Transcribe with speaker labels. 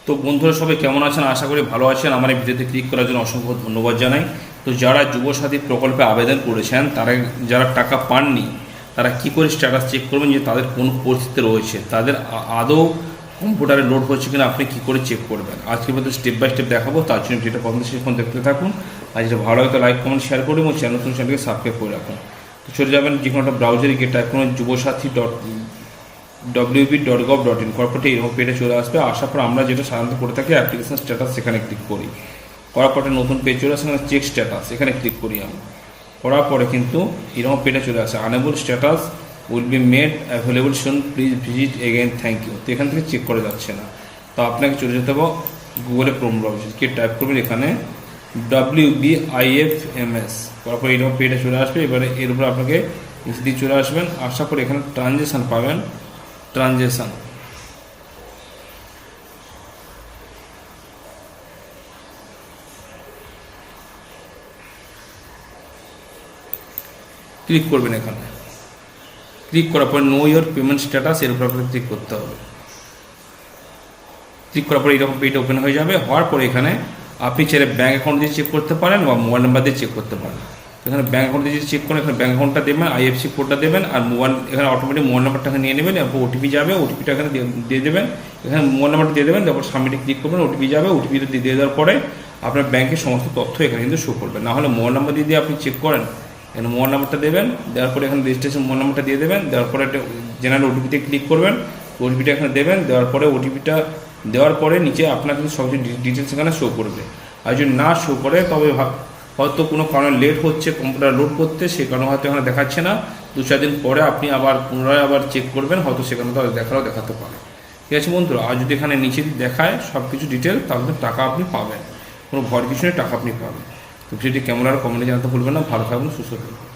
Speaker 1: তো বন্ধুরা সবাই কেমন আছেন? আশা করি ভালো আছেন। আমার এই ভিডিওতে ক্লিক করার জন্য অসংখ্য ধন্যবাদ জানাই। তো যারা যুবসাথী প্রকল্পে আবেদন করেছেন, যারা টাকা পাননি, তারা কি করে স্ট্যাটাস চেক করবেন যে তাদের কোন পরিস্থিতিতে রয়েছে, তাদের আদৌ কম্পিউটারে লোড হচ্ছে কিনা আপনি কি করে চেক করবেন, আজকের মধ্যে স্টেপ বাই স্টেপ দেখাবো। তার জন্য ভিডিওটা প্রথম থেকে শেষ পর্যন্ত দেখতে থাকুন। আর যেটা ভালো হয় তো লাইক কমেন্ট শেয়ার করুন এবং চ্যানেলকে সাবস্ক্রাইব করে রাখুন। তো চলে যাবেন যে কোনো একটা ব্রাউজারে গিয়ে টাইপ করুন wp.gov.in, করার এরকম পেজে চলে আসবে। আসার পর আমরা যেটা সাধারণত করে থাকি অ্যাপ্লিকেশন স্ট্যাটাস, সেখানে ক্লিক করি। করার পরে নতুন পেজ চলে আসে, সেখানে চেক স্ট্যাটাস, এখানে ক্লিক করি আমি। করার পরে কিন্তু এরকম পেজে চলে আসে, enable status will be made available soon, please visit again, thank you. তো এখান থেকে চেক করা যাচ্ছে না, তো আপনাকে চলে যেতে হবে গুগলে ক্রোম ব্রাউজার, কি টাইপ করবেন এখানে WBIFMS। করার পরে এরকম পেজে চলে আসবে। এবারে এর উপরে আপনাকে দিয়ে চলে আসবেন। আসার পরে এখানে ট্রানজেকশান পাবেন, ট্রানজেকশান ক্লিক করবেন। এখানে ক্লিক করার পর নো ইয়োর পেমেন্ট স্ট্যাটাস, এর উপর আপনাকে ক্লিক করতে হবে। ক্লিক করার পরে এরকম পেজ ওপেন হয়ে যাবে। হওয়ার পরে এখানে আপনি চাইলে ব্যাঙ্ক অ্যাকাউন্ট দিয়ে চেক করতে পারেন বা মোবাইল নাম্বার দিয়ে চেক করতে পারেন। এখানে ব্যাঙ্ক অ্যাকাউন্ট দিয়ে চেক করেন, এখানে ব্যাঙ্ক অ্যাকাউন্টটা দেবেন, IFSC কোডটা দেবেন, আর মোবাইল এখানে অটোমেটিক মোবাইল নাম্বারটাকে নিয়ে নেবেন। এরপর ওটিপি যাবে, ওটিপিটা এখানে দিয়ে দেবেন। এখানে মোবাইল নাম্বারটা দিয়ে দেবেন, তারপর সাবমিটে ক্লিক করবেন, ওটিপি যাবে। ওটিপিটা দিয়ে দেওয়ার পরে আপনার ব্যাঙ্কের সমস্ত তথ্য এখানে কিন্তু শো করবে। না হলে মোবাইল নাম্বার দিয়ে আপনি চেক করেন, এখানে মোবাইল নাম্বারটা দেবেন, দেওয়ার পরে এখানে রেজিস্ট্রেশন মোবাইল নাম্বারটা দিয়ে দেবেন। দেওয়ার পরে একটা জেনারেল ওটিপিতে ক্লিক করবেন, ওটিপিটা এখানে দেবেন। দেওয়ার পরে ওটিপিটা দেওয়ার পরে নিচে আপনার কিন্তু সব ডিটেলস এখানে শো করবে। আর যদি না শো করে তবে হয়তো কোনো কারণে লেট হচ্ছে কম্পিউটার লোড করতে, সে কারণে হয়তো এখানে দেখাচ্ছে না। 2-4 দিন পরে আপনি আবার পুনরায় চেক করবেন, হয়তো সেখানে তো দেখাতে পারে। ঠিক আছে বন্ধুরা, আর যদি এখানে নিচে দেখায় সব কিছু ডিটেল, তাহলে টাকা আপনি পাবেন, কোনো ভয় কিছু নেই, টাকা আপনি পাবেন। তো ভিডিওটি কেমন আর কমেন্টে জানাতে ভুলবেন না। ভালো থাকবেন, সুস্থ থাকবেন।